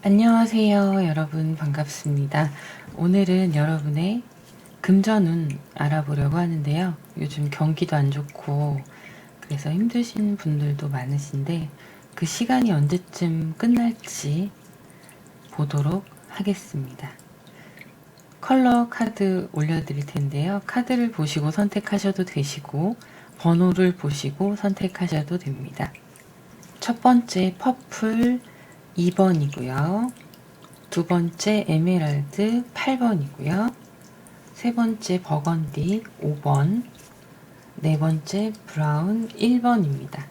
안녕하세요. 여러분 반갑습니다. 오늘은 여러분의 금전운 알아보려고 하는데요. 요즘 경기도 안 좋고 그래서 힘드신 분들도 많으신데 그 시간이 언제쯤 끝날지 보도록 하겠습니다. 컬러 카드 올려드릴 텐데요. 카드를 보시고 선택하셔도 되시고 번호를 보시고 선택하셔도 됩니다. 첫 번째 퍼플 2번이고요. 두 번째 에메랄드 8번이고요. 세 번째 버건디 5번, 네 번째 브라운 1번입니다.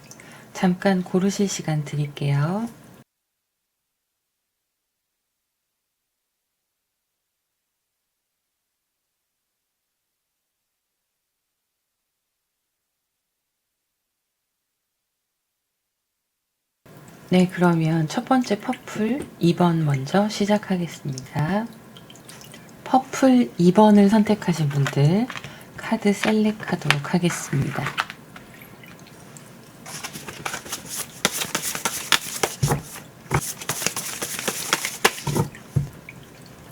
잠깐 고르실 시간 드릴게요. 네, 그러면 첫 번째 퍼플 2번 먼저 시작하겠습니다. 퍼플 2번을 선택하신 분들 카드 셀렉하도록 하겠습니다.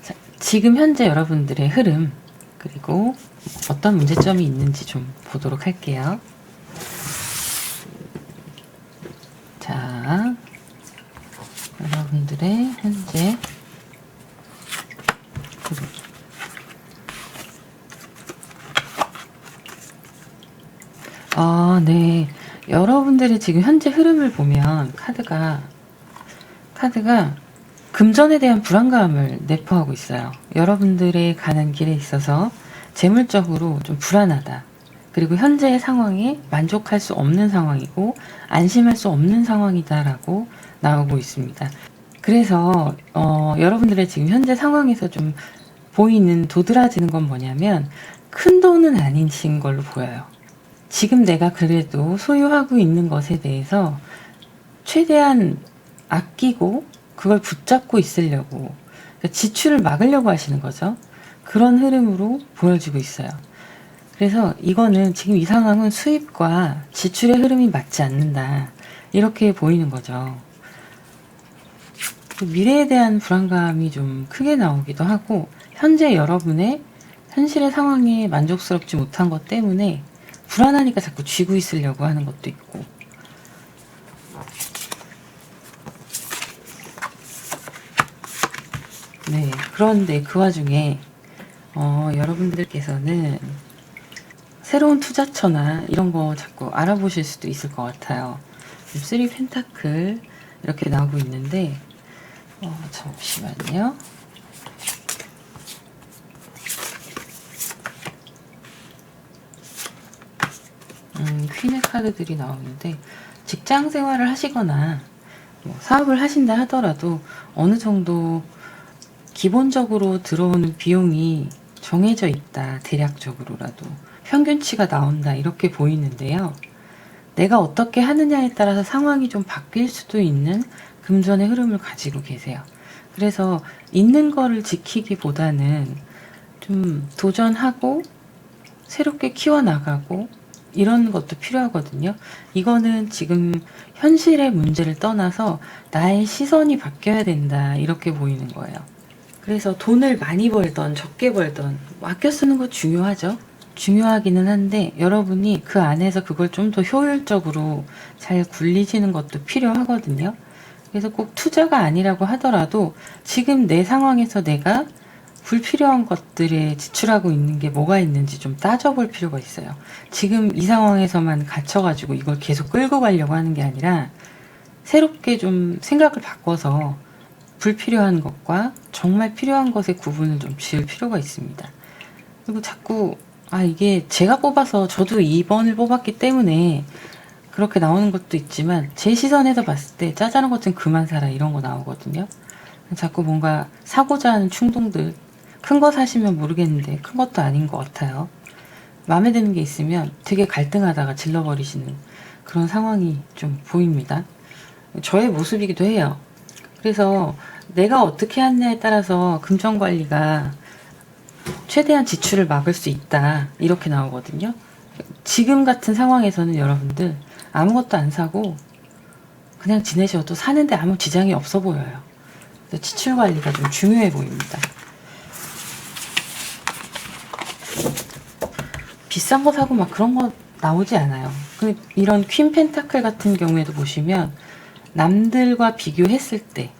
자, 지금 현재 여러분들의 흐름 그리고 어떤 문제점이 있는지 좀 보도록 할게요. 자, 여러분들의 현재 흐름. 네. 여러분들의 지금 현재 흐름을 보면 카드가 금전에 대한 불안감을 내포하고 있어요. 여러분들의 가는 길에 있어서 재물적으로 좀 불안하다. 그리고 현재의 상황에 만족할 수 없는 상황이고 안심할 수 없는 상황이다라고 나오고 있습니다. 그래서 여러분들의 지금 현재 상황에서 좀 보이는 도드라지는 건 뭐냐면 큰 돈은 아니신 걸로 보여요. 지금 내가 그래도 소유하고 있는 것에 대해서 최대한 아끼고 그걸 붙잡고 있으려고 지출을 막으려고 하시는 거죠. 그런 흐름으로 보여지고 있어요. 그래서 이거는 지금 이 상황은 수입과 지출의 흐름이 맞지 않는다. 이렇게 보이는 거죠. 미래에 대한 불안감이 좀 크게 나오기도 하고 현재 여러분의 현실의 상황에 만족스럽지 못한 것 때문에 불안하니까 자꾸 쥐고 있으려고 하는 것도 있고 네, 그런데 그 와중에 여러분들께서는 새로운 투자처나 이런 거 자꾸 알아보실 수도 있을 것 같아요. 3 펜타클 이렇게 나오고 있는데 잠시만요. 퀸의 카드들이 나오는데 직장 생활을 하시거나 뭐 사업을 하신다 하더라도 어느 정도 기본적으로 들어오는 비용이 정해져 있다. 대략적으로라도 평균치가 나온다 이렇게 보이는데요. 내가 어떻게 하느냐에 따라서 상황이 좀 바뀔 수도 있는 금전의 흐름을 가지고 계세요. 그래서 있는 거를 지키기보다는 좀 도전하고 새롭게 키워나가고 이런 것도 필요하거든요. 이거는 지금 현실의 문제를 떠나서 나의 시선이 바뀌어야 된다 이렇게 보이는 거예요. 그래서 돈을 많이 벌던 적게 벌던 아껴 쓰는 거 중요하죠. 중요하기는 한데 여러분이 그 안에서 그걸 좀 더 효율적으로 잘 굴리시는 것도 필요하거든요. 그래서 꼭 투자가 아니라고 하더라도 지금 내 상황에서 내가 불필요한 것들에 지출하고 있는 게 뭐가 있는지 좀 따져볼 필요가 있어요. 지금 이 상황에서만 갇혀가지고 이걸 계속 끌고 가려고 하는 게 아니라 새롭게 좀 생각을 바꿔서 불필요한 것과 정말 필요한 것의 구분을 좀 지을 필요가 있습니다. 그리고 자꾸 이게 제가 뽑아서 저도 2번을 뽑았기 때문에 그렇게 나오는 것도 있지만 제 시선에서 봤을 때 짜잘한 것 좀 그만 사라 이런 거 나오거든요. 자꾸 뭔가 사고자 하는 충동들 큰 거 사시면 모르겠는데 큰 것도 아닌 것 같아요. 마음에 드는 게 있으면 되게 갈등하다가 질러버리시는 그런 상황이 좀 보입니다. 저의 모습이기도 해요. 그래서 내가 어떻게 하느냐에 따라서 금전 관리가 최대한 지출을 막을 수 있다 이렇게 나오거든요. 지금 같은 상황에서는 여러분들 아무것도 안 사고 그냥 지내셔도 사는데 아무 지장이 없어 보여요. 그래서 지출 관리가 좀 중요해 보입니다. 비싼 거 사고 막 그런 거 나오지 않아요. 이런 퀸 펜타클 같은 경우에도 보시면 남들과 비교했을 때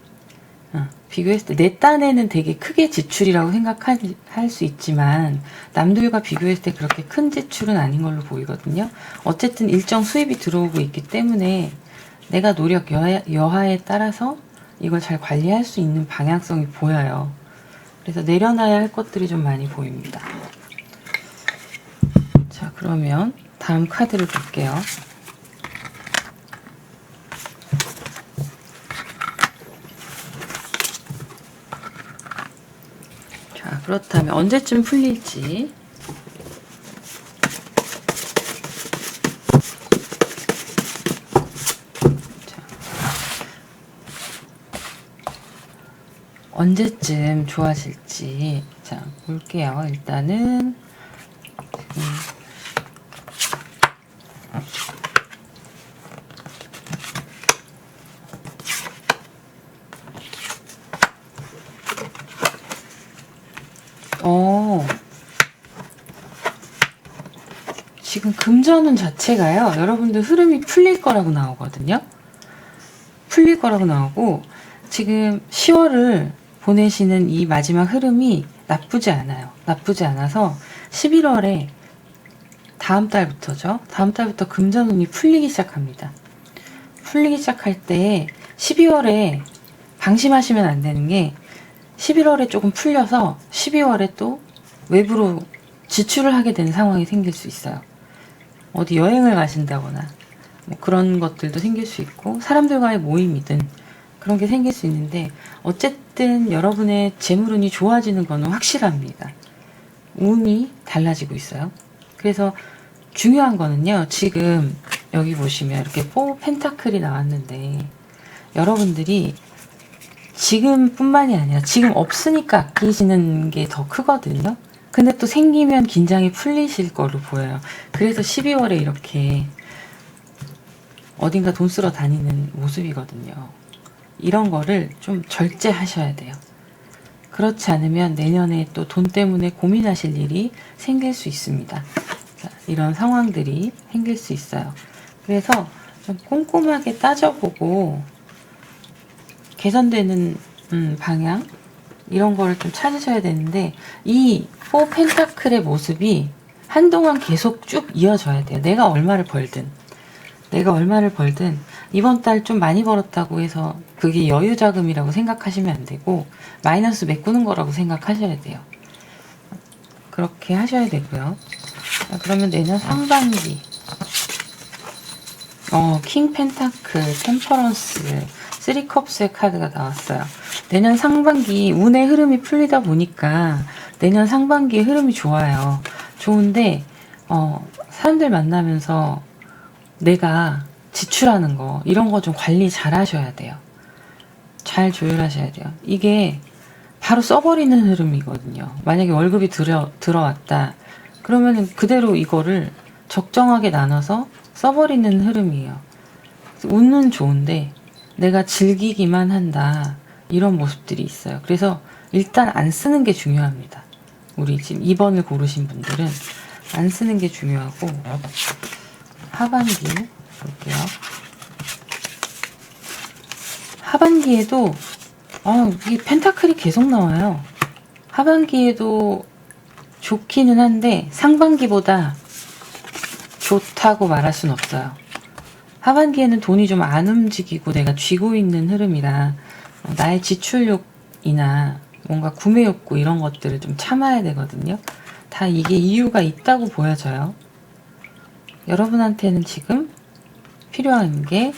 내 딴에는 되게 크게 지출이라고 생각할 수 있지만 남들과 비교했을 때 그렇게 큰 지출은 아닌 걸로 보이거든요. 어쨌든 일정 수입이 들어오고 있기 때문에 내가 노력 여하에 따라서 이걸 잘 관리할 수 있는 방향성이 보여요. 그래서 내려놔야 할 것들이 좀 많이 보입니다. 자, 그러면 다음 카드를 볼게요. 자, 그렇다면 언제쯤 풀릴지. 자, 언제쯤 좋아질지. 자, 볼게요. 일단은 지금 금전운 자체가요, 여러분들 흐름이 풀릴 거라고 나오거든요. 풀릴 거라고 나오고, 지금 10월을 보내시는 이 마지막 흐름이 나쁘지 않아요. 나쁘지 않아서 11월에 다음 달부터죠. 다음 달부터 금전운이 풀리기 시작합니다. 풀리기 시작할 때 12월에 방심하시면 안 되는 게, 11월에 조금 풀려서 12월에 또 외부로 지출을 하게 되는 상황이 생길 수 있어요. 어디 여행을 가신다거나 뭐 그런 것들도 생길 수 있고, 사람들과의 모임이든 그런 게 생길 수 있는데, 어쨌든 여러분의 재물운이 좋아지는 거는 확실합니다. 운이 달라지고 있어요. 그래서 중요한 거는요, 지금 여기 보시면 이렇게 4 펜타클이 나왔는데, 여러분들이 지금뿐만이 아니라 지금 없으니까 아끼시는 게 더 크거든요. 근데 또 생기면 긴장이 풀리실 거로 보여요. 그래서 12월에 이렇게 어딘가 돈 쓰러 다니는 모습이거든요. 이런 거를 좀 절제하셔야 돼요. 그렇지 않으면 내년에 또 돈 때문에 고민하실 일이 생길 수 있습니다. 자, 이런 상황들이 생길 수 있어요. 그래서 좀 꼼꼼하게 따져보고 개선되는 방향, 이런 거를 좀 찾으셔야 되는데, 이 4 펜타클의 모습이 한동안 계속 쭉 이어져야 돼요. 내가 얼마를 벌든 이번 달 좀 많이 벌었다고 해서 그게 여유자금이라고 생각하시면 안 되고, 마이너스 메꾸는 거라고 생각하셔야 돼요. 그렇게 하셔야 되고요. 자, 그러면 내년 상반기 킹 펜타클, 템퍼런스, 3컵스의 카드가 나왔어요. 내년 상반기 운의 흐름이 풀리다 보니까 내년 상반기의 흐름이 좋아요. 좋은데 사람들 만나면서 내가 지출하는 거, 이런 거 좀 관리 잘 하셔야 돼요. 잘 조율하셔야 돼요. 이게 바로 써버리는 흐름이거든요. 만약에 월급이 들어왔다 그러면 그대로 이거를 적정하게 나눠서 써버리는 흐름이에요. 운은 좋은데 내가 즐기기만 한다, 이런 모습들이 있어요. 그래서 일단 안 쓰는 게 중요합니다. 우리 지금 2번을 고르신 분들은 안 쓰는 게 중요하고, 하반기 볼게요. 하반기에도 이 펜타클이 계속 나와요. 하반기에도 좋기는 한데 상반기보다 좋다고 말할 순 없어요. 하반기에는 돈이 좀 안 움직이고 내가 쥐고 있는 흐름이라 나의 지출욕이나 뭔가 구매 욕구, 이런 것들을 좀 참아야 되거든요. 다 이게 이유가 있다고 보여져요. 여러분한테는 지금 필요한 게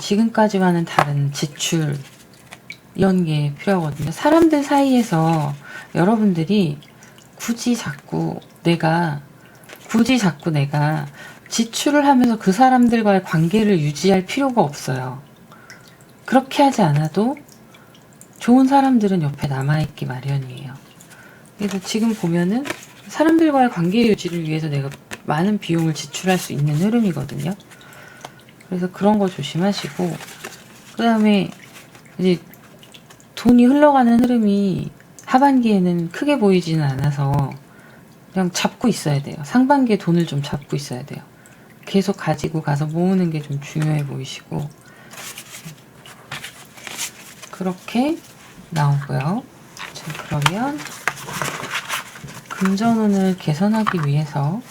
지금까지와는 다른 지출, 이런 게 필요하거든요. 사람들 사이에서 여러분들이 굳이 자꾸 내가 지출을 하면서 그 사람들과의 관계를 유지할 필요가 없어요. 그렇게 하지 않아도 좋은 사람들은 옆에 남아있기 마련이에요. 그래서 지금 보면은 사람들과의 관계 유지를 위해서 내가 많은 비용을 지출할 수 있는 흐름이거든요. 그래서 그런 거 조심하시고, 그 다음에 이제 돈이 흘러가는 흐름이 하반기에는 크게 보이지는 않아서 그냥 잡고 있어야 돼요. 상반기에 돈을 좀 잡고 있어야 돼요. 계속 가지고 가서 모으는 게 좀 중요해 보이시고, 그렇게 나오고요. 자, 그러면 금전운을 개선하기 위해서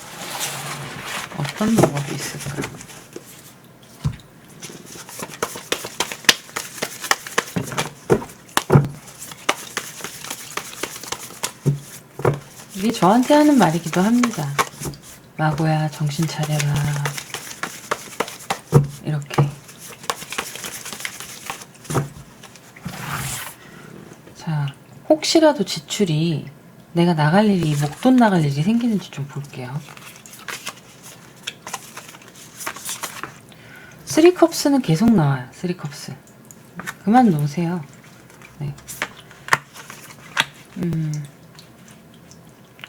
어떤 방법이 있을까요? 이게 저한테 하는 말이기도 합니다. 마고야, 정신 차려라. 이렇게. 자, 혹시라도 지출이 내가 나갈 일이, 목돈 나갈 일이 생기는지 좀 볼게요. 3컵스는 계속 나와요. 3컵스. 그만 놓으세요. 네.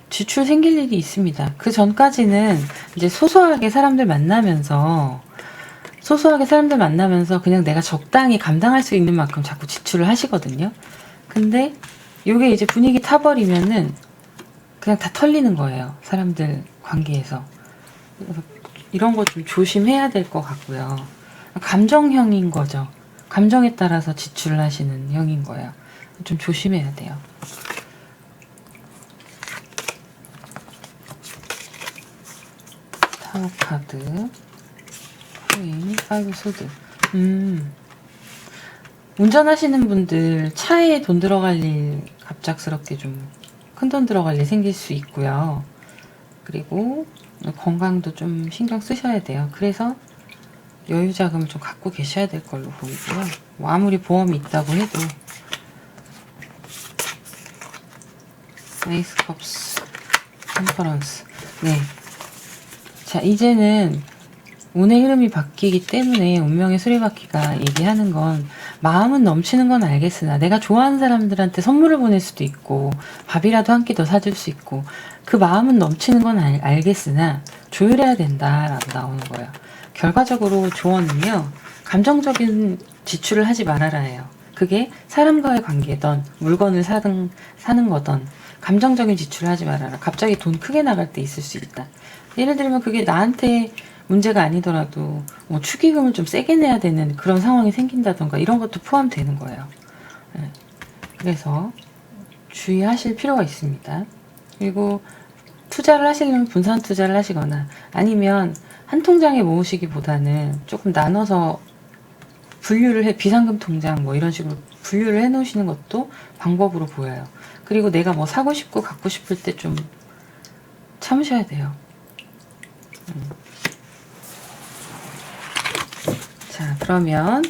지출 생길 일이 있습니다. 그 전까지는 이제 소소하게 사람들 만나면서 그냥 내가 적당히 감당할 수 있는 만큼 자꾸 지출을 하시거든요. 근데 요게 이제 분위기 타버리면은 그냥 다 털리는 거예요. 사람들 관계에서. 이런 거 좀 조심해야 될 것 같고요. 감정형인 거죠. 감정에 따라서 지출을 하시는 형인 거예요. 좀 조심해야 돼요. 타로 카드, 코인, 5 소드. 운전하시는 분들 차에 돈 들어갈 일 갑작스럽게 좀 큰 돈 들어갈 일 생길 수 있고요. 그리고 건강도 좀 신경 쓰셔야 돼요. 그래서 여유 자금을 좀 갖고 계셔야 될 걸로 보이고요. 뭐 아무리 보험이 있다고 해도. 에이스 컵스, 컨퍼런스. 네. 자, 이제는 운의 흐름이 바뀌기 때문에 운명의 수레바퀴가 얘기하는 건, 마음은 넘치는 건 알겠으나 내가 좋아하는 사람들한테 선물을 보낼 수도 있고 밥이라도 한 끼 더 사줄 수 있고, 그 마음은 넘치는 건 알겠으나 조율해야 된다라고 나오는 거예요. 결과적으로 조언은요, 감정적인 지출을 하지 말아라 해요. 그게 사람과의 관계든 물건을 사는 거든 감정적인 지출을 하지 말아라. 갑자기 돈 크게 나갈 때 있을 수 있다. 예를 들면 그게 나한테 문제가 아니더라도 뭐 축의금을 좀 세게 내야 되는 그런 상황이 생긴다던가 이런 것도 포함되는 거예요. 네. 그래서 주의하실 필요가 있습니다. 그리고 투자를 하시려면 분산 투자를 하시거나, 아니면 한 통장에 모으시기보다는 조금 나눠서 분류를 비상금 통장 뭐 이런 식으로 분류를 해 놓으시는 것도 방법으로 보여요. 그리고 내가 뭐 사고 싶고 갖고 싶을 때 좀 참으셔야 돼요. 자, 그러면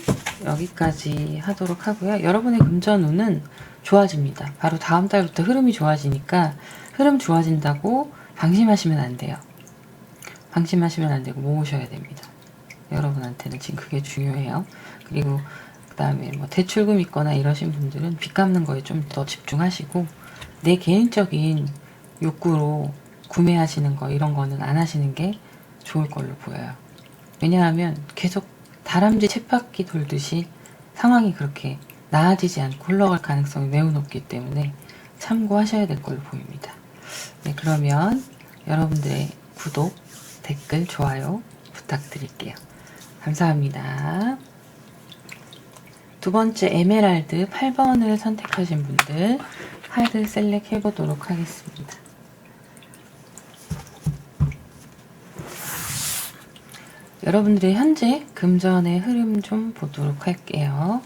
여기까지 하도록 하고요. 여러분의 금전운은 좋아집니다. 바로 다음 달부터 흐름이 좋아지니까, 흐름 좋아진다고 방심하시면 안 돼요. 방심하시면 안 되고 모으셔야 됩니다. 여러분한테는 지금 그게 중요해요. 그리고 그 다음에 뭐 대출금 있거나 이러신 분들은 빚 갚는 거에 좀 더 집중하시고, 내 개인적인 욕구로 구매하시는 거 이런 거는 안 하시는 게 좋을 걸로 보여요. 왜냐하면 계속 다람쥐 쳇바퀴 돌듯이 상황이 그렇게 나아지지 않고 흘러갈 가능성이 매우 높기 때문에 참고하셔야 될 걸로 보입니다. 네, 그러면 여러분들의 구독, 댓글, 좋아요 부탁드릴게요. 감사합니다. 두 번째 에메랄드 8번을 선택하신 분들 카드 셀렉 해보도록 하겠습니다. 여러분들의 현재 금전의 흐름 좀 보도록 할게요.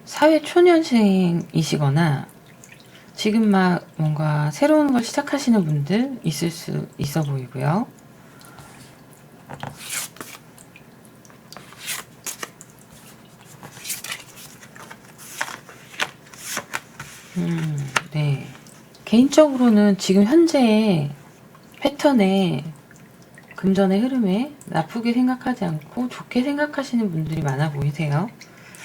사회 초년생이시거나 지금 막 뭔가 새로운 걸 시작하시는 분들 있을 수 있어 보이고요. 네. 개인적으로는 지금 현재의 패턴에, 금전의 흐름에 나쁘게 생각하지 않고 좋게 생각하시는 분들이 많아 보이세요.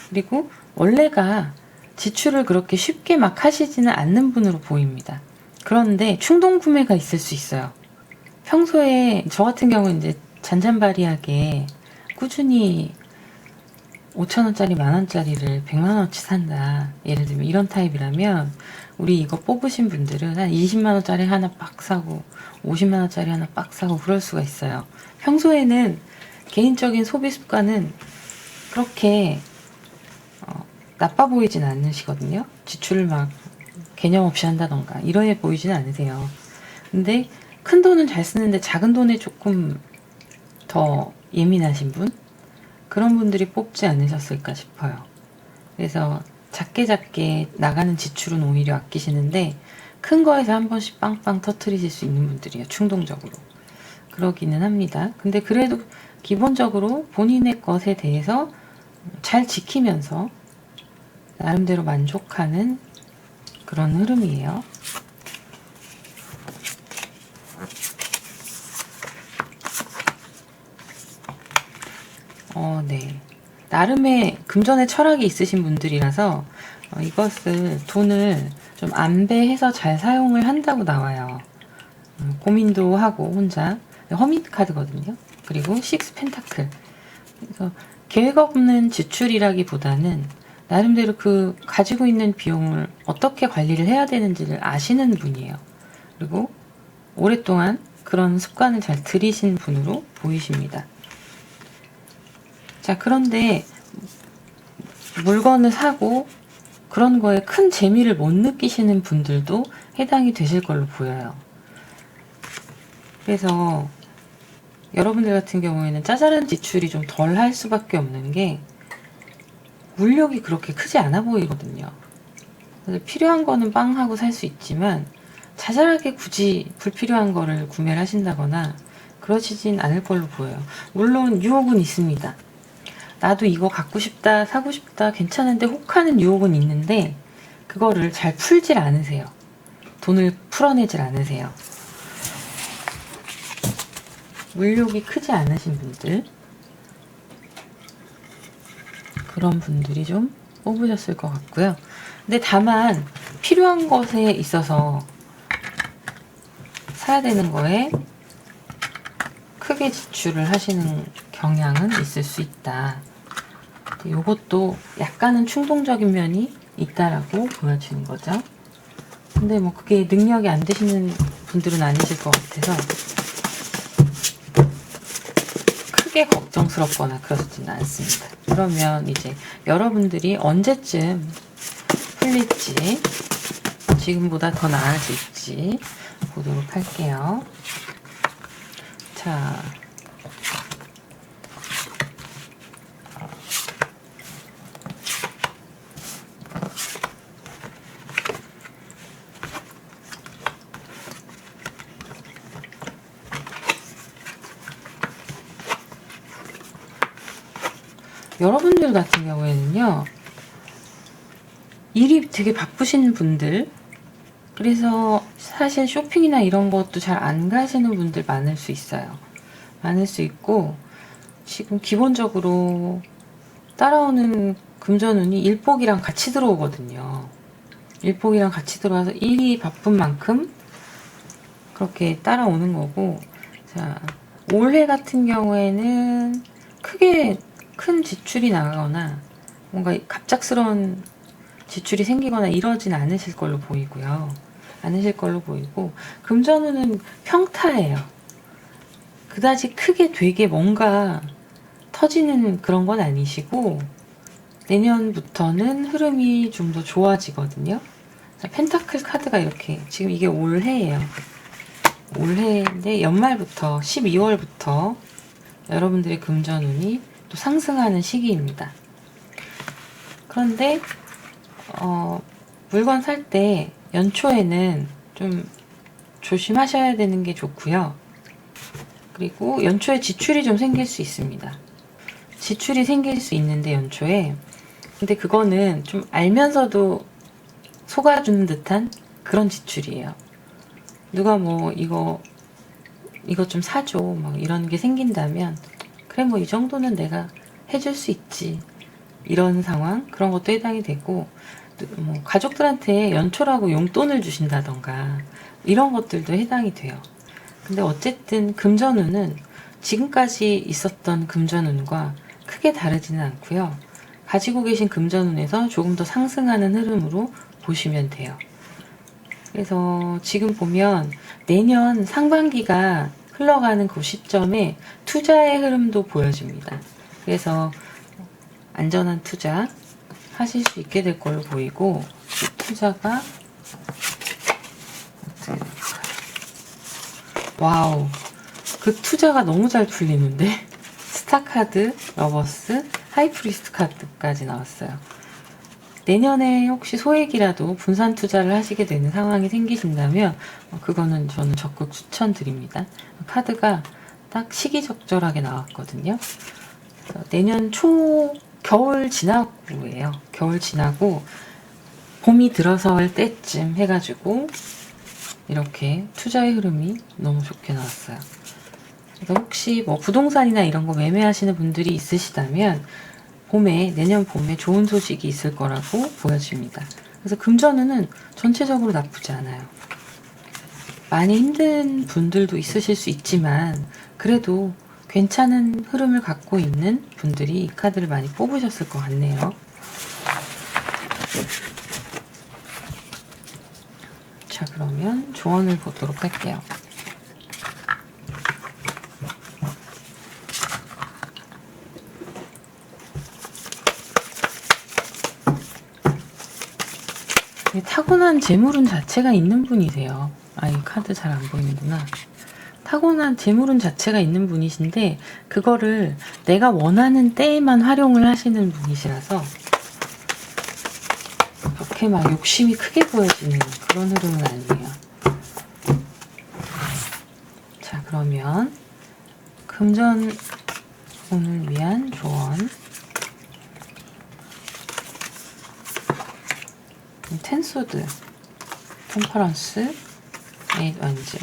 그리고 원래가 지출을 그렇게 쉽게 막 하시지는 않는 분으로 보입니다. 그런데 충동 구매가 있을 수 있어요. 평소에 저 같은 경우는 이제 잔잔바리하게 꾸준히 5,000원짜리, 만원짜리를 100만원어치 산다. 예를 들면 이런 타입이라면 우리 이거 뽑으신 분들은 한 20만원짜리 하나 빡 사고 50만원짜리 하나 빡 사고 그럴 수가 있어요. 평소에는 개인적인 소비 습관은 그렇게 나빠 보이진 않으시거든요. 지출을 막 개념 없이 한다던가 이러해 보이진 않으세요. 근데 큰 돈은 잘 쓰는데 작은 돈에 조금 더 예민하신 분? 그런 분들이 뽑지 않으셨을까 싶어요. 그래서 작게 나가는 지출은 오히려 아끼시는데 큰 거에서 한 번씩 빵빵 터트리실 수 있는 분들이에요. 충동적으로. 그러기는 합니다. 근데 그래도 기본적으로 본인의 것에 대해서 잘 지키면서 나름대로 만족하는 그런 흐름이에요. 네. 나름의 금전의 철학이 있으신 분들이라서 이것을 돈을 좀 안배해서 잘 사용을 한다고 나와요. 고민도 하고 혼자 허밋 카드거든요. 그리고 식스 펜타클. 그래서 계획 없는 지출이라기보다는 나름대로 그 가지고 있는 비용을 어떻게 관리를 해야 되는지를 아시는 분이에요. 그리고 오랫동안 그런 습관을 잘 들이신 분으로 보이십니다. 자, 그런데 물건을 사고 그런 거에 큰 재미를 못 느끼시는 분들도 해당이 되실 걸로 보여요. 그래서 여러분들 같은 경우에는 짜잘한 지출이 좀 덜 할 수밖에 없는 게 물욕이 그렇게 크지 않아 보이거든요. 그래서 필요한 거는 빵 하고 살 수 있지만 자잘하게 굳이 불필요한 거를 구매를 하신다거나 그러시진 않을 걸로 보여요. 물론 유혹은 있습니다. 나도 이거 갖고 싶다, 사고 싶다, 괜찮은데 혹하는 유혹은 있는데 그거를 잘 풀질 않으세요. 돈을 풀어내질 않으세요. 물욕이 크지 않으신 분들, 그런 분들이 좀 뽑으셨을 것 같고요. 근데 다만 필요한 것에 있어서 사야 되는 거에 크게 지출을 하시는 경향은 있을 수 있다. 이것도 약간은 충동적인 면이 있다라고 보여지는 거죠. 근데 뭐 그게 능력이 안 되시는 분들은 아니실 것 같아서 크게 걱정스럽거나 그러지는 않습니다. 그러면 이제 여러분들이 언제쯤 풀릴지, 지금보다 더 나아질지 보도록 할게요. 자, 여러분들 같은 경우에는요, 일이 되게 바쁘신 분들, 그래서 사실 쇼핑이나 이런 것도 잘 안 가시는 분들 많을 수 있어요. 많을 수 있고, 지금 기본적으로 따라오는 금전운이 일복이랑 같이 들어오거든요. 일복이랑 같이 들어와서 일이 바쁜 만큼 그렇게 따라오는 거고, 자, 올해 같은 경우에는 크게 큰 지출이 나가거나 뭔가 갑작스러운 지출이 생기거나 이러진 않으실 걸로 보이고요. 않으실 걸로 보이고, 금전운은 평타예요. 그다지 크게 되게 뭔가 터지는 그런 건 아니시고, 내년부터는 흐름이 좀 더 좋아지거든요. 자, 펜타클 카드가 이렇게, 지금 이게 올해예요. 올해인데 연말부터 12월부터 여러분들의 금전운이 또 상승하는 시기입니다. 그런데 물건 살 때 연초에는 좀 조심하셔야 되는 게 좋고요. 그리고 연초에 지출이 좀 생길 수 있습니다. 지출이 생길 수 있는데 연초에, 근데 그거는 좀 알면서도 속아주는 듯한 그런 지출이에요. 누가 뭐 이거 좀 사줘 막 이런 게 생긴다면, 그래 뭐 이 정도는 내가 해줄 수 있지, 이런 상황, 그런 것도 해당이 되고, 뭐 가족들한테 연초라고 용돈을 주신다던가 이런 것들도 해당이 돼요. 근데 어쨌든 금전운은 지금까지 있었던 금전운과 크게 다르지는 않고요. 가지고 계신 금전운에서 조금 더 상승하는 흐름으로 보시면 돼요. 그래서 지금 보면 내년 상반기가 흘러가는 그 시점에 투자의 흐름도 보여집니다. 그래서 안전한 투자 하실 수 있게 될 걸로 보이고, 이 투자가 와우, 그 투자가 너무 잘 풀리는데 스타카드, 러버스, 하이프리스트 카드까지 나왔어요. 내년에 혹시 소액이라도 분산 투자를 하시게 되는 상황이 생기신다면 그거는 저는 적극 추천드립니다. 카드가 딱 시기적절하게 나왔거든요. 내년 겨울 지나고예요. 겨울 지나고 봄이 들어설 때쯤 해가지고 이렇게 투자의 흐름이 너무 좋게 나왔어요. 그래서 혹시 뭐 부동산이나 이런 거 매매하시는 분들이 있으시다면 내년 봄에 좋은 소식이 있을 거라고 보여집니다. 그래서 금전운은 전체적으로 나쁘지 않아요. 많이 힘든 분들도 있으실 수 있지만 그래도 괜찮은 흐름을 갖고 있는 분들이 이 카드를 많이 뽑으셨을 것 같네요. 자, 그러면 조언을 보도록 할게요. 타고난 재물운 자체가 있는 분이세요. 이 카드 잘 안 보이는구나. 타고난 재물운 자체가 있는 분이신데 그거를 내가 원하는 때에만 활용을 하시는 분이시라서 그렇게 막 욕심이 크게 보여지는 그런 흐름은 아니에요. 자, 그러면 금전운을 위한 조언. 텐소드, 템퍼런스, 에잇 원지.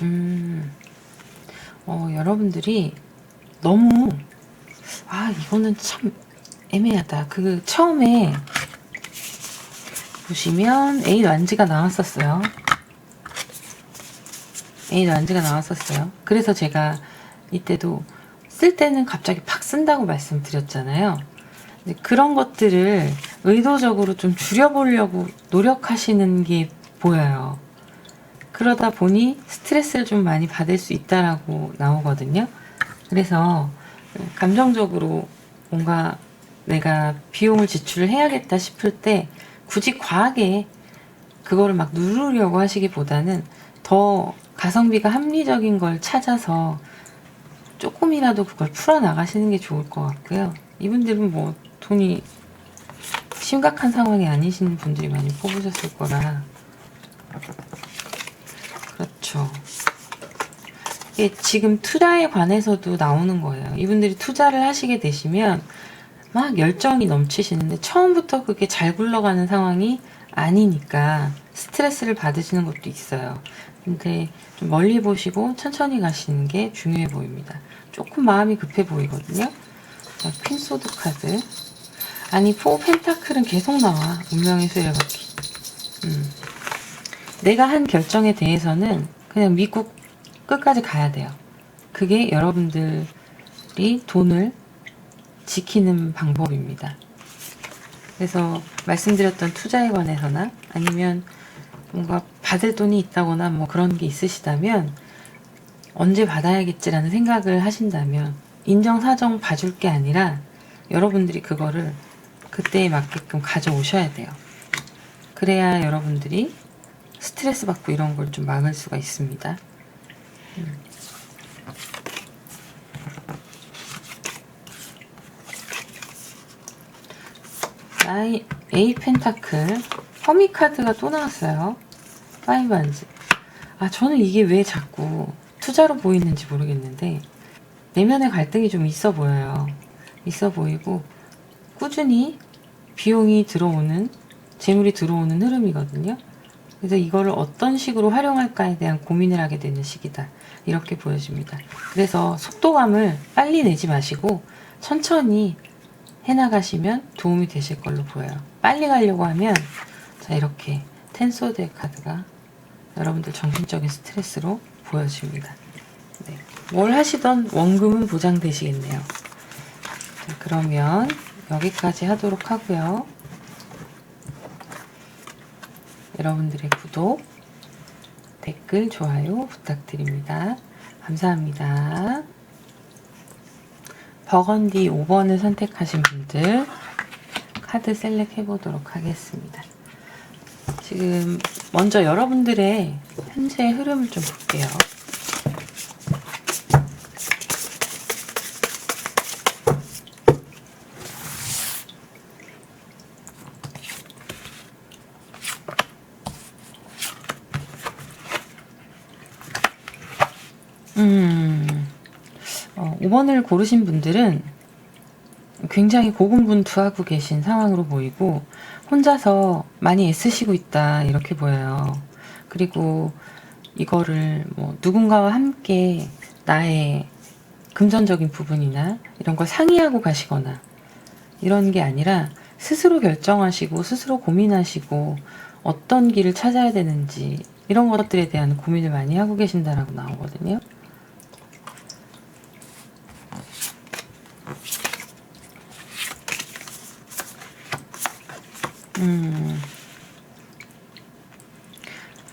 여러분들이 너무 이거는 참 애매하다. 처음에 보시면 에잇 완지가 나왔었어요. 에잇 완지가 나왔었어요. 그래서 제가 이때도 쓸 때는 갑자기 팍 쓴다고 말씀드렸잖아요. 그런 것들을 의도적으로 좀 줄여보려고 노력하시는 게 보여요. 그러다 보니 스트레스를 좀 많이 받을 수 있다라고 나오거든요. 그래서 감정적으로 뭔가 내가 비용을 지출을 해야겠다 싶을 때 굳이 과하게 그거를 막 누르려고 하시기보다는 더 가성비가 합리적인 걸 찾아서 조금이라도 그걸 풀어나가시는 게 좋을 것 같고요. 이분들은 뭐 돈이 심각한 상황이 아니신 분들이 많이 뽑으셨을 거라. 그렇죠. 이게 지금 투자에 관해서도 나오는 거예요. 이분들이 투자를 하시게 되시면 막 열정이 넘치시는데 처음부터 그게 잘 굴러가는 상황이 아니니까 스트레스를 받으시는 것도 있어요. 근데 좀 멀리 보시고 천천히 가시는 게 중요해 보입니다. 조금 마음이 급해 보이거든요. 자, 퀸소드 카드. 포 펜타클은 계속 나와. 운명의 수레바퀴. 내가 한 결정에 대해서는 그냥 믿고 끝까지 가야 돼요. 그게 여러분들이 돈을 지키는 방법입니다. 그래서 말씀드렸던 투자에 관해서나 아니면 뭔가 받을 돈이 있다거나 뭐 그런 게 있으시다면 언제 받아야겠지라는 생각을 하신다면 인정사정 봐줄 게 아니라 여러분들이 그거를 그때에 맞게끔 가져오셔야 돼요. 그래야 여러분들이 스트레스 받고 이런 걸 좀 막을 수가 있습니다. 에이 펜타클 허미 카드가 또 나왔어요. 파이브 한즈. 저는 이게 왜 자꾸 투자로 보이는지 모르겠는데 내면의 갈등이 좀 있어 보여요. 있어 보이고 꾸준히 비용이 들어오는, 재물이 들어오는 흐름이거든요. 그래서 이거를 어떤 식으로 활용할까에 대한 고민을 하게 되는 시기다. 이렇게 보여집니다. 그래서 속도감을 빨리 내지 마시고 천천히 해나가시면 도움이 되실 걸로 보여요. 빨리 가려고 하면 자, 이렇게 텐소드의 카드가 여러분들 정신적인 스트레스로 보여집니다. 네. 뭘 하시던 원금은 보장되시겠네요. 자, 그러면 여기까지 하도록 하고요. 여러분들의 구독, 댓글, 좋아요 부탁드립니다. 감사합니다. 버건디 5번을 선택하신 분들 카드 셀렉 해보도록 하겠습니다. 지금 먼저 여러분들의 현재 흐름을 좀 볼게요. 음, 5번을 고르신 분들은 굉장히 고군분투하고 계신 상황으로 보이고 혼자서 많이 애쓰시고 있다 이렇게 보여요. 그리고 이거를 뭐 누군가와 함께 나의 금전적인 부분이나 이런 걸 상의하고 가시거나 이런 게 아니라 스스로 결정하시고 스스로 고민하시고 어떤 길을 찾아야 되는지 이런 것들에 대한 고민을 많이 하고 계신다라고 나오거든요.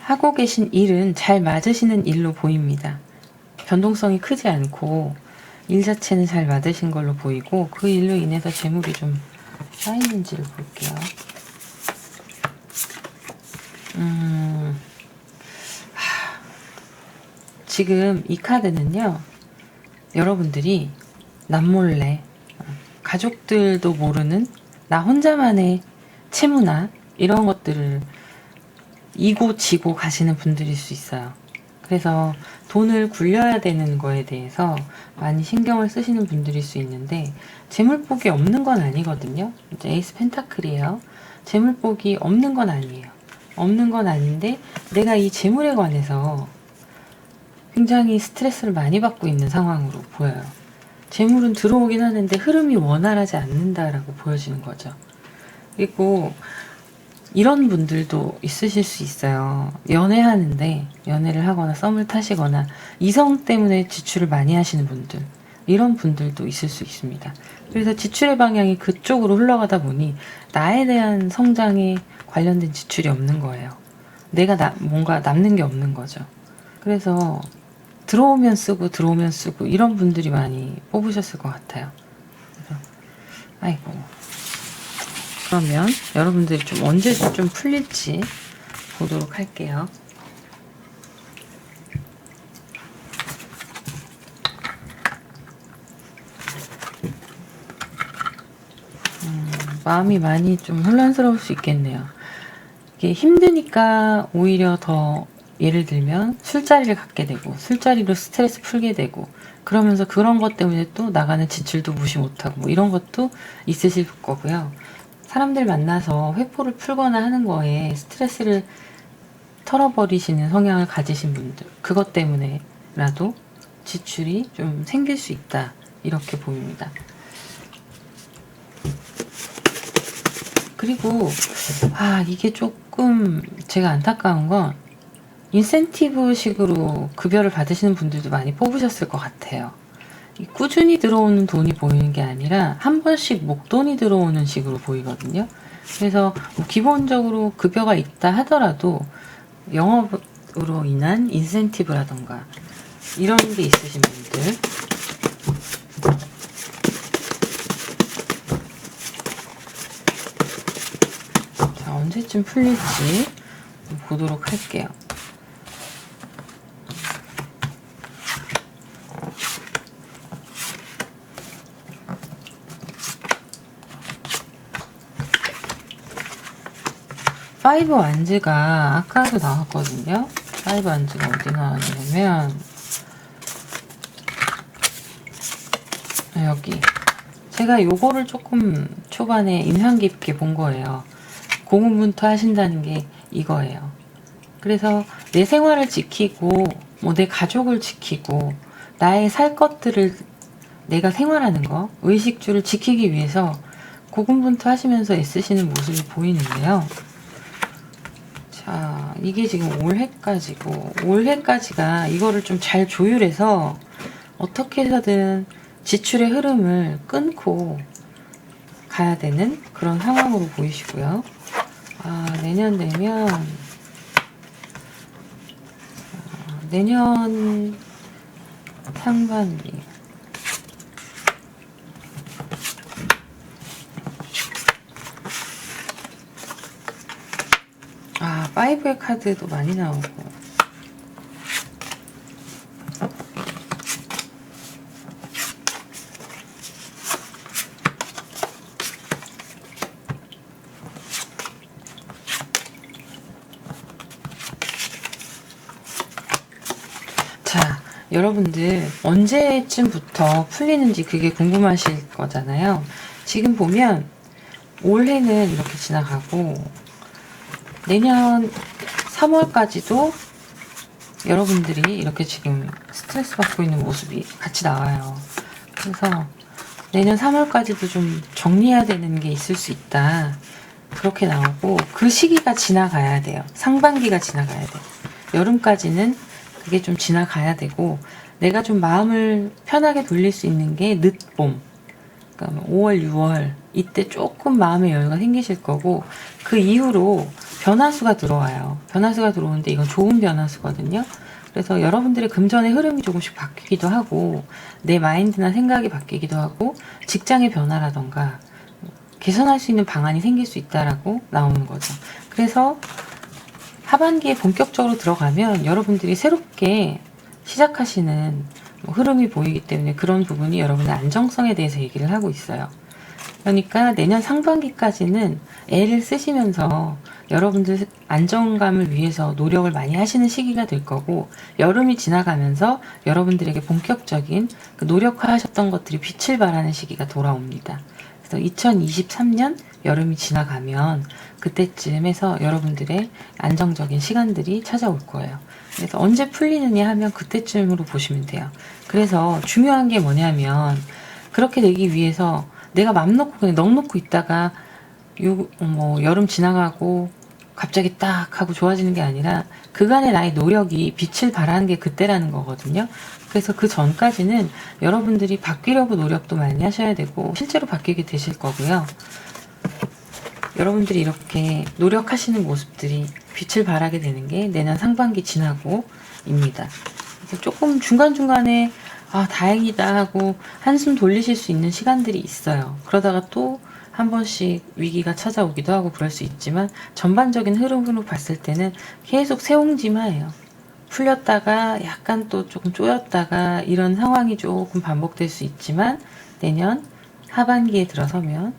하고 계신 일은 잘 맞으시는 일로 보입니다. 변동성이 크지 않고 일 자체는 잘 맞으신 걸로 보이고 그 일로 인해서 재물이 좀 쌓이는지를 볼게요. 지금 이 카드는요, 여러분들이 남몰래 가족들도 모르는 나 혼자만의 채무나 이런 것들을 이고 지고 가시는 분들일 수 있어요. 그래서 돈을 굴려야 되는 거에 대해서 많이 신경을 쓰시는 분들일 수 있는데 재물복이 없는 건 아니거든요. 이제 에이스 펜타클이에요. 재물복이 없는 건 아니에요. 없는 건 아닌데 내가 이 재물에 관해서 굉장히 스트레스를 많이 받고 있는 상황으로 보여요. 재물은 들어오긴 하는데 흐름이 원활하지 않는다라고 보여지는 거죠. 그리고 이런 분들도 있으실 수 있어요. 연애하는데 연애를 하거나 썸을 타시거나 이성 때문에 지출을 많이 하시는 분들, 이런 분들도 있을 수 있습니다. 그래서 지출의 방향이 그쪽으로 흘러가다 보니 나에 대한 성장에 관련된 지출이 없는 거예요. 내가 뭔가 남는 게 없는 거죠. 그래서 들어오면 쓰고 들어오면 쓰고 이런 분들이 많이 뽑으셨을 것 같아요. 그래서 아이고, 그러면 여러분들이 좀 언제 좀 풀릴지 보도록 할게요. 마음이 많이 좀 혼란스러울 수 있겠네요. 이게 힘드니까 오히려 더, 예를 들면 술자리를 갖게 되고 술자리로 스트레스 풀게 되고 그러면서 그런 것 때문에 또 나가는 지출도 무시 못하고 뭐 이런 것도 있으실 거고요. 사람들 만나서 회포를 풀거나 하는 거에 스트레스를 털어버리시는 성향을 가지신 분들, 그것 때문에라도 지출이 좀 생길 수 있다 이렇게 보입니다. 그리고 이게 조금 제가 안타까운 건 인센티브 식으로 급여를 받으시는 분들도 많이 뽑으셨을 것 같아요. 꾸준히 들어오는 돈이 보이는 게 아니라 한 번씩 목돈이 들어오는 식으로 보이거든요. 그래서 뭐 기본적으로 급여가 있다 하더라도 영업으로 인한 인센티브라던가 이런 게 있으신 분들, 자, 언제쯤 풀릴지 보도록 할게요. 파이브 완즈가 아까도 나왔거든요. 파이브 완즈가 어디 나왔냐면 여기, 제가 요거를 조금 초반에 인상 깊게 본 거예요. 고군분투 하신다는 게 이거예요. 그래서 내 생활을 지키고 뭐 내 가족을 지키고 나의 살 것들을, 내가 생활하는 거, 의식주를 지키기 위해서 고군분투 하시면서 애쓰시는 모습이 보이는데요. 이게 지금 올해까지고, 올해까지가 이거를 좀 잘 조율해서 어떻게 해서든 지출의 흐름을 끊고 가야 되는 그런 상황으로 보이시고요. 내년 되면, 내년 상반기. 파이브의 카드도 많이 나오고. 자, 여러분들 언제쯤부터 풀리는지 그게 궁금하실 거잖아요. 지금 보면 올해는 이렇게 지나가고 내년 3월까지도 여러분들이 이렇게 지금 스트레스 받고 있는 모습이 같이 나와요. 그래서 내년 3월까지도 좀 정리해야 되는 게 있을 수 있다. 그렇게 나오고 그 시기가 지나가야 돼요. 상반기가 지나가야 돼요. 여름까지는 그게 좀 지나가야 되고 내가 좀 마음을 편하게 돌릴 수 있는 게 늦봄. 그러니까 5월, 6월 이때 조금 마음의 여유가 생기실 거고 그 이후로 변화수가 들어와요. 변화수가 들어오는데 이건 좋은 변화수거든요. 그래서 여러분들의 금전의 흐름이 조금씩 바뀌기도 하고 내 마인드나 생각이 바뀌기도 하고 직장의 변화라던가 개선할 수 있는 방안이 생길 수 있다라고 나오는 거죠. 그래서 하반기에 본격적으로 들어가면 여러분들이 새롭게 시작하시는 흐름이 보이기 때문에 그런 부분이 여러분의 안정성에 대해서 얘기를 하고 있어요. 그러니까 내년 상반기까지는 애를 쓰시면서 여러분들 안정감을 위해서 노력을 많이 하시는 시기가 될 거고 여름이 지나가면서 여러분들에게 본격적인 그 노력하셨던 것들이 빛을 발하는 시기가 돌아옵니다. 그래서 2023년 여름이 지나가면 그때쯤에서 여러분들의 안정적인 시간들이 찾아올 거예요. 그래서 언제 풀리느냐 하면 그때쯤으로 보시면 돼요. 그래서 중요한 게 뭐냐면 그렇게 되기 위해서 내가 맘 놓고 그냥 넋 놓고 있다가 여름 지나가고 갑자기 딱 하고 좋아지는 게 아니라 그간의 나의 노력이 빛을 발하는 게 그때라는 거거든요. 그래서 그 전까지는 여러분들이 바뀌려고 노력도 많이 하셔야 되고 실제로 바뀌게 되실 거고요. 여러분들이 이렇게 노력하시는 모습들이 빛을 발하게 되는 게 내년 상반기 지나고입니다. 그래서 조금 중간중간에 다행이다 하고 한숨 돌리실 수 있는 시간들이 있어요. 그러다가 또 한 번씩 위기가 찾아오기도 하고 그럴 수 있지만 전반적인 흐름으로 봤을 때는 계속 새옹지마예요. 풀렸다가 약간 또 조금 쪼였다가 이런 상황이 조금 반복될 수 있지만 내년 하반기에 들어서면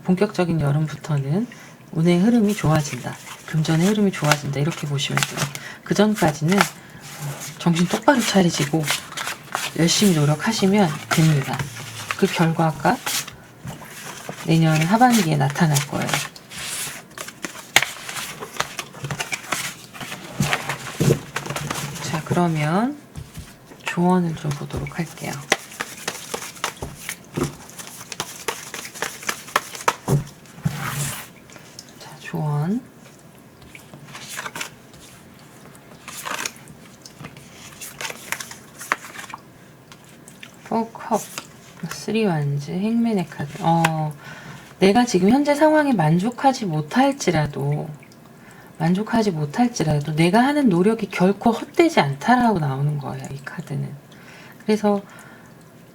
본격적인 여름부터는 운의 흐름이 좋아진다. 금전의 흐름이 좋아진다. 이렇게 보시면 돼요. 그 전까지는 정신 똑바로 차리시고 열심히 노력하시면 됩니다. 그 결과가 내년 하반기에 나타날 거예요. 자, 그러면 조언을 좀 보도록 할게요. 자, 조언. 포컵, 3완즈, 행맨의 카드. 내가 지금 현재 상황에 만족하지 못할지라도 내가 하는 노력이 결코 헛되지 않다라고 나오는 거예요. 이 카드는. 그래서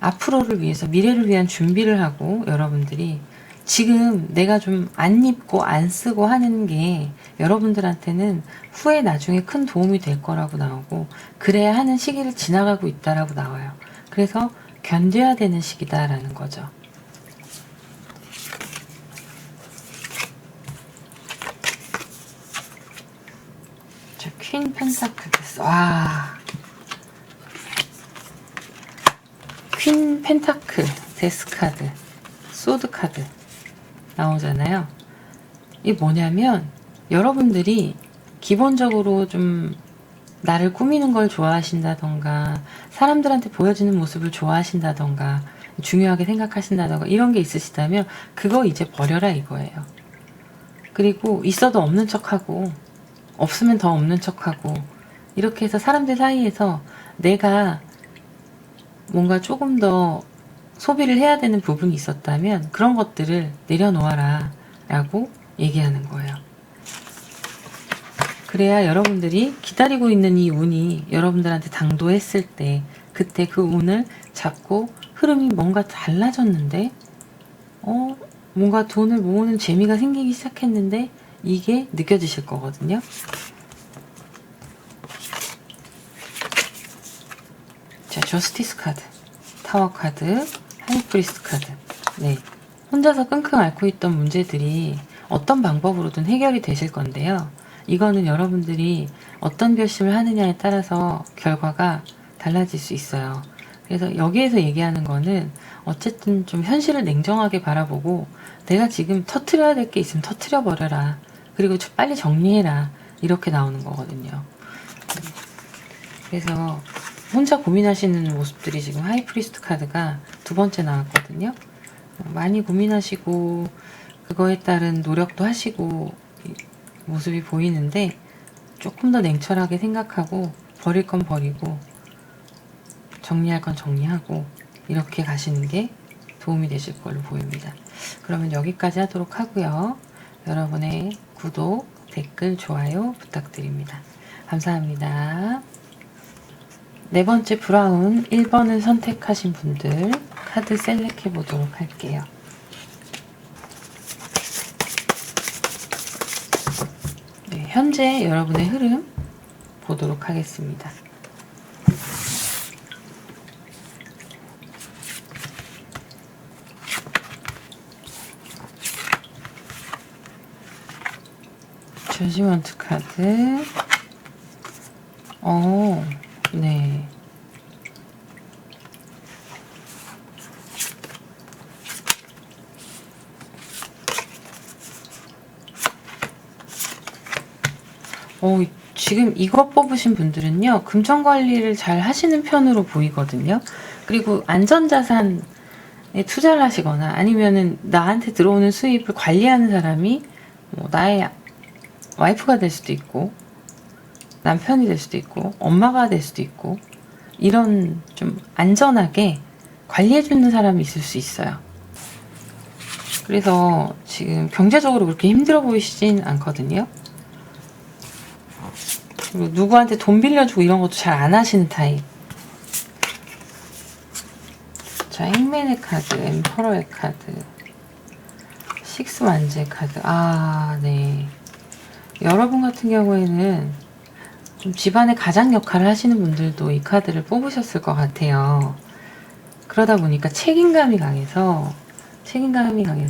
앞으로를 위해서 미래를 위한 준비를 하고 여러분들이 지금 내가 좀 안 입고 안 쓰고 하는 게 여러분들한테는 후에 나중에 큰 도움이 될 거라고 나오고 그래야 하는 시기를 지나가고 있다라고 나와요. 그래서 견뎌야 되는 시기다라는 거죠. 자, 퀸 펜타클 데스. 퀸 펜타클 데스 카드, 소드 카드 나오잖아요. 이게 뭐냐면 여러분들이 기본적으로 좀 나를 꾸미는 걸 좋아하신다던가 사람들한테 보여지는 모습을 좋아하신다던가 중요하게 생각하신다던가 이런 게 있으시다면 그거 이제 버려라 이거예요. 그리고 있어도 없는 척하고 없으면 더 없는 척하고 이렇게 해서 사람들 사이에서 내가 뭔가 조금 더 소비를 해야 되는 부분이 있었다면 그런 것들을 내려놓아라 라고 얘기하는 거예요. 그래야 여러분들이 기다리고 있는 이 운이 여러분들한테 당도했을 때 그때 그 운을 잡고 흐름이 뭔가 달라졌는데 뭔가 돈을 모으는 재미가 생기기 시작했는데 이게 느껴지실 거거든요. 자, 저스티스 카드, 타워 카드, 하이프리스트 카드. 네, 혼자서 끙끙 앓고 있던 문제들이 어떤 방법으로든 해결이 되실 건데요. 이거는 여러분들이 어떤 결심을 하느냐에 따라서 결과가 달라질 수 있어요. 그래서 여기에서 얘기하는 거는 어쨌든 좀 현실을 냉정하게 바라보고 내가 지금 터트려야 될 게 있으면 터트려 버려라. 그리고 빨리 정리해라. 이렇게 나오는 거거든요. 그래서 혼자 고민하시는 모습들이 지금 하이프리스트 카드가 두 번째 나왔거든요. 많이 고민하시고 그거에 따른 노력도 하시고 모습이 보이는데 조금 더 냉철하게 생각하고 버릴 건 버리고 정리할 건 정리하고 이렇게 가시는 게 도움이 되실 걸로 보입니다. 그러면 여기까지 하도록 하고요. 여러분의 구독, 댓글, 좋아요 부탁드립니다. 감사합니다. 네 번째 브라운 1번을 선택하신 분들 카드 셀렉해 보도록 할게요. 네, 현재 여러분의 흐름 보도록 하겠습니다. 저지먼트 카드. 네. 지금 이거 뽑으신 분들은요, 금전 관리를 잘 하시는 편으로 보이거든요. 그리고 안전자산에 투자를 하시거나 아니면은 나한테 들어오는 수입을 관리하는 사람이 나의 와이프가 될 수도 있고 남편이 될 수도 있고 엄마가 될 수도 있고 이런 좀 안전하게 관리해주는 사람이 있을 수 있어요. 그래서 지금 경제적으로 그렇게 힘들어 보이시진 않거든요. 그리고 누구한테 돈 빌려주고 이런 것도 잘 안 하시는 타입. 자, 행맨의 카드, 엠퍼러의 카드, 식스 만지의 카드. 네. 여러분 같은 경우에는 좀 집안의 가장 역할을 하시는 분들도 이 카드를 뽑으셨을 것 같아요. 그러다 보니까 책임감이 강해서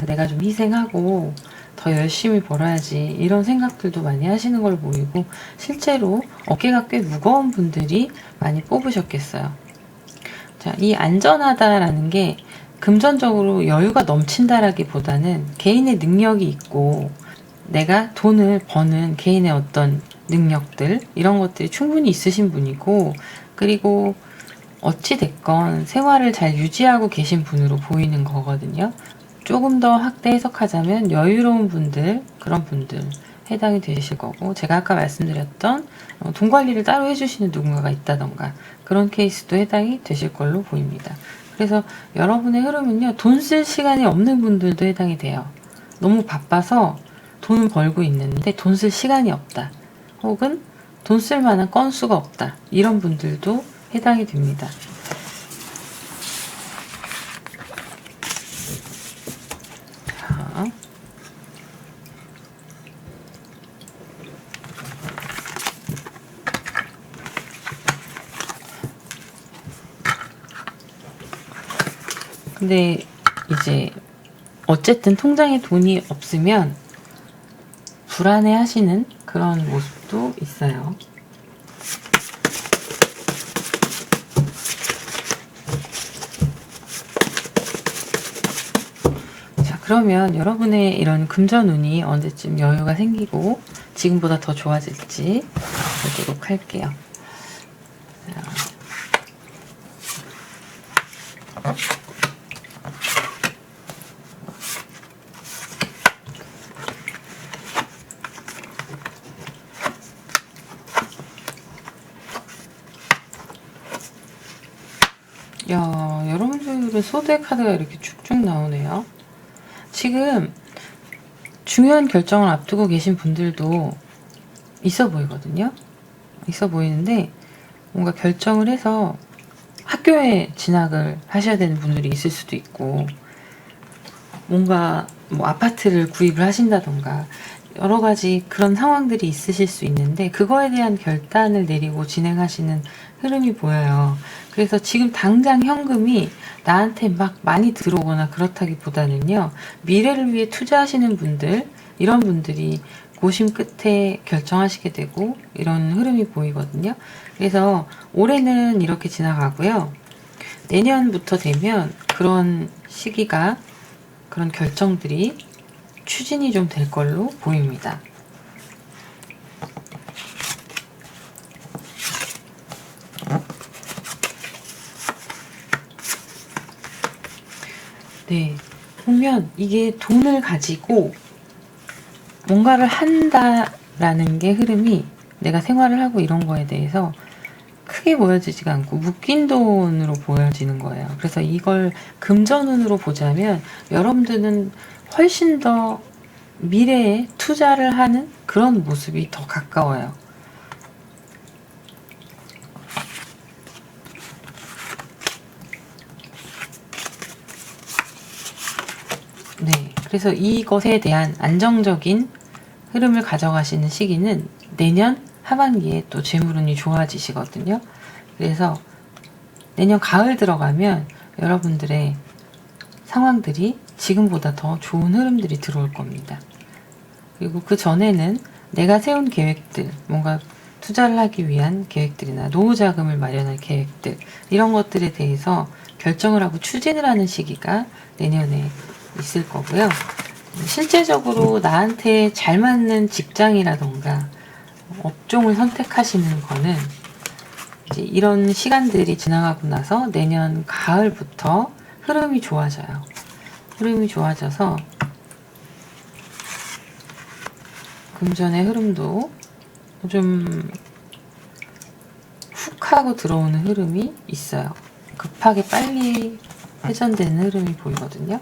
내가 좀 희생하고 더 열심히 벌어야지 이런 생각들도 많이 하시는 걸 보이고 실제로 어깨가 꽤 무거운 분들이 많이 뽑으셨겠어요. 자, 이 안전하다라는 게 금전적으로 여유가 넘친다라기보다는 개인의 능력이 있고 내가 돈을 버는 개인의 어떤 능력들 이런 것들이 충분히 있으신 분이고 그리고 어찌됐건 생활을 잘 유지하고 계신 분으로 보이는 거거든요. 조금 더 확대 해석하자면 여유로운 분들, 그런 분들 해당이 되실 거고 제가 아까 말씀드렸던 돈 관리를 따로 해주시는 누군가가 있다던가 그런 케이스도 해당이 되실 걸로 보입니다. 그래서 여러분의 흐름은요, 돈 쓸 시간이 없는 분들도 해당이 돼요. 너무 바빠서 돈은 벌고 있는데 돈 쓸 시간이 없다. 혹은 돈 쓸 만한 건수가 없다. 이런 분들도 해당이 됩니다. 자. 근데 이제 어쨌든 통장에 돈이 없으면 불안해 하시는 그런 모습도 있어요. 자, 그러면 여러분의 이런 금전운이 언제쯤 여유가 생기고 지금보다 더 좋아질지 보도록 할게요. 야, 여러분들은 소대 카드가 이렇게 쭉쭉 나오네요. 지금 중요한 결정을 앞두고 계신 분들도 있어 보이거든요. 있어 보이는데 뭔가 결정을 해서 학교에 진학을 하셔야 되는 분들이 있을 수도 있고, 뭔가 뭐 아파트를 구입을 하신다던가 여러 가지 그런 상황들이 있으실 수 있는데, 그거에 대한 결단을 내리고 진행하시는 흐름이 보여요. 그래서 지금 당장 현금이 나한테 막 많이 들어오거나 그렇다기보다는요, 미래를 위해 투자하시는 분들, 이런 분들이 고심 끝에 결정하시게 되고 이런 흐름이 보이거든요. 그래서 올해는 이렇게 지나가고요. 내년부터 되면 그런 시기가, 그런 결정들이 추진이 좀 될 걸로 보입니다. 네, 보면 이게 돈을 가지고 뭔가를 한다라는 게 흐름이, 내가 생활을 하고 이런 거에 대해서 크게 보여지지가 않고 묶인 돈으로 보여지는 거예요. 그래서 이걸 금전운으로 보자면 여러분들은 훨씬 더 미래에 투자를 하는 그런 모습이 더 가까워요. 네, 그래서 이것에 대한 안정적인 흐름을 가져가시는 시기는 내년 하반기에 또 재물운이 좋아지시거든요. 그래서 내년 가을 들어가면 여러분들의 상황들이 지금보다 더 좋은 흐름들이 들어올 겁니다. 그리고 그 전에는 내가 세운 계획들, 뭔가 투자를 하기 위한 계획들이나 노후 자금을 마련할 계획들, 이런 것들에 대해서 결정을 하고 추진을 하는 시기가 내년에 있을 거고요. 실제적으로 나한테 잘 맞는 직장이라던가 업종을 선택하시는 거는 이제 이런 시간들이 지나가고 나서 내년 가을부터 흐름이 좋아져요. 흐름이 좋아져서 금전의 흐름도 좀 훅 하고 들어오는 흐름이 있어요. 급하게 빨리 회전되는 흐름이 보이거든요.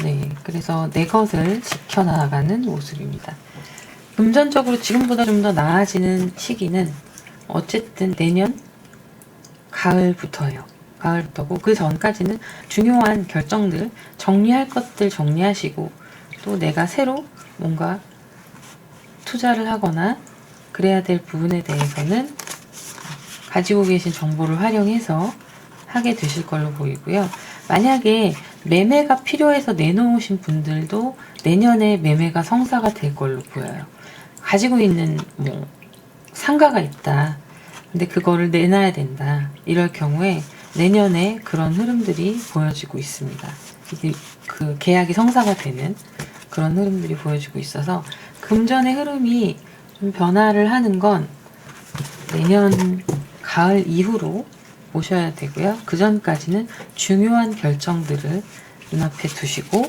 네, 그래서 내 것을 지켜나가는 모습입니다. 금전적으로 지금보다 좀 더 나아지는 시기는 어쨌든 내년 가을부터예요. 가을부터고, 그 전까지는 중요한 결정들, 정리할 것들 정리하시고, 또 내가 새로 뭔가 투자를 하거나 그래야 될 부분에 대해서는 가지고 계신 정보를 활용해서 하게 되실 걸로 보이고요. 만약에 매매가 필요해서 내놓으신 분들도 내년에 매매가 성사가 될 걸로 보여요. 가지고 있는 뭐 상가가 있다, 근데 그거를 내놔야 된다, 이럴 경우에 내년에 그런 흐름들이 보여지고 있습니다. 이게 그 계약이 성사가 되는 그런 흐름들이 보여지고 있어서 금전의 흐름이 좀 변화를 하는 건 내년 가을 이후로 보셔야 되고요. 그 전까지는 중요한 결정들을 눈앞에 두시고,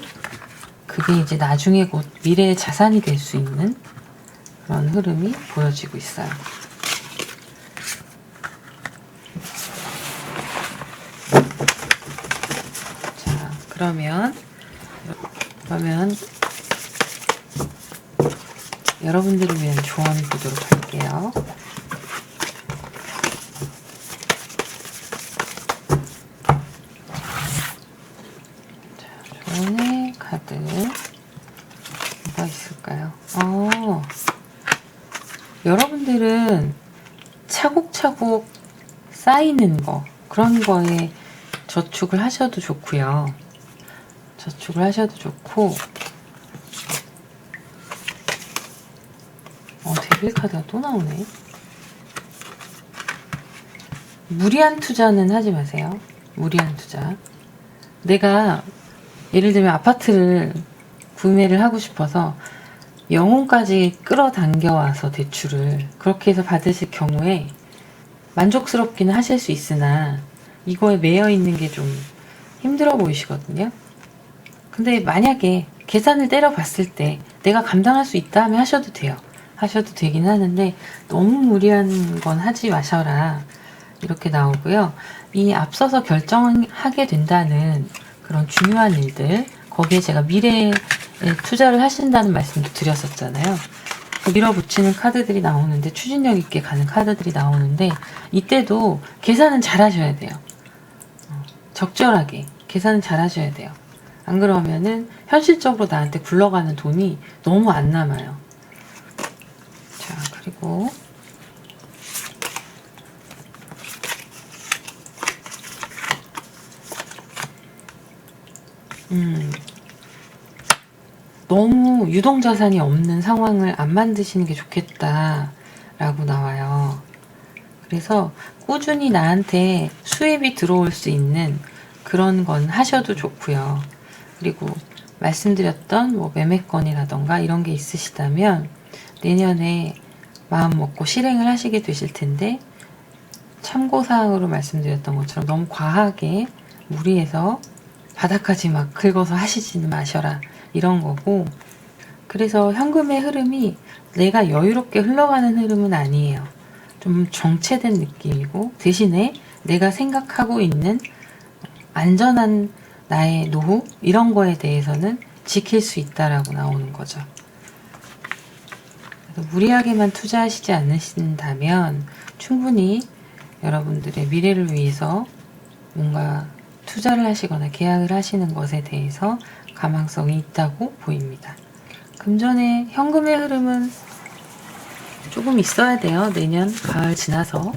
그게 이제 나중에 곧 미래의 자산이 될 수 있는 그런 흐름이 보여지고 있어요. 자, 그러면 여러분들을 위한 조언을 보도록 할게요. 자, 조언의 카드 뭐가 있을까요? 여러분들은 차곡차곡 쌓이는 거, 그런 거에 저축을 하셔도 좋고요. 저축을 하셔도 좋고, 데빌 카드가 또 나오네. 무리한 투자는 하지 마세요. 무리한 투자. 내가 예를 들면 아파트를 구매를 하고 싶어서 영혼까지 끌어당겨와서 대출을 그렇게 해서 받으실 경우에 만족스럽기는 하실 수 있으나 이거에 매여 있는 게 좀 힘들어 보이시거든요. 근데 만약에 계산을 때려 봤을 때 내가 감당할 수 있다 하면 하셔도 돼요. 하셔도 되긴 하는데 너무 무리한 건 하지 마셔라 이렇게 나오고요. 이 앞서서 결정하게 된다는 그런 중요한 일들, 거기에 제가 미래에 투자를 하신다는 말씀도 드렸었잖아요. 밀어붙이는 카드들이 나오는데, 추진력 있게 가는 카드들이 나오는데, 이때도 계산은 잘 하셔야 돼요. 적절하게 계산은 잘 하셔야 돼요. 안 그러면은 현실적으로 나한테 굴러가는 돈이 너무 안 남아요. 자, 그리고 너무 유동자산이 없는 상황을 안 만드시는 게 좋겠다 라고 나와요. 그래서 꾸준히 나한테 수입이 들어올 수 있는 그런 건 하셔도 좋고요. 그리고 말씀드렸던 뭐 매매권이라던가 이런 게 있으시다면 내년에 마음 먹고 실행을 하시게 되실 텐데, 참고사항으로 말씀드렸던 것처럼 너무 과하게 무리해서 바닥까지 막 긁어서 하시지는 마셔라 이런 거고, 그래서 현금의 흐름이 내가 여유롭게 흘러가는 흐름은 아니에요. 좀 정체된 느낌이고, 대신에 내가 생각하고 있는 안전한 나의 노후 이런 거에 대해서는 지킬 수 있다라고 나오는 거죠. 그래서 무리하게만 투자하시지 않으신다면 충분히 여러분들의 미래를 위해서 뭔가 투자를 하시거나 계약을 하시는 것에 대해서 가망성이 있다고 보입니다. 금전의 현금의 흐름은 조금 있어야 돼요. 내년 가을 지나서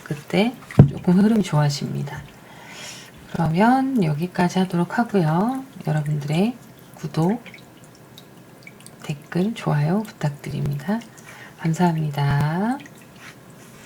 그때 조금 흐름이 좋아집니다. 그러면 여기까지 하도록 하고요. 여러분들의 구독, 댓글, 좋아요 부탁드립니다. 감사합니다.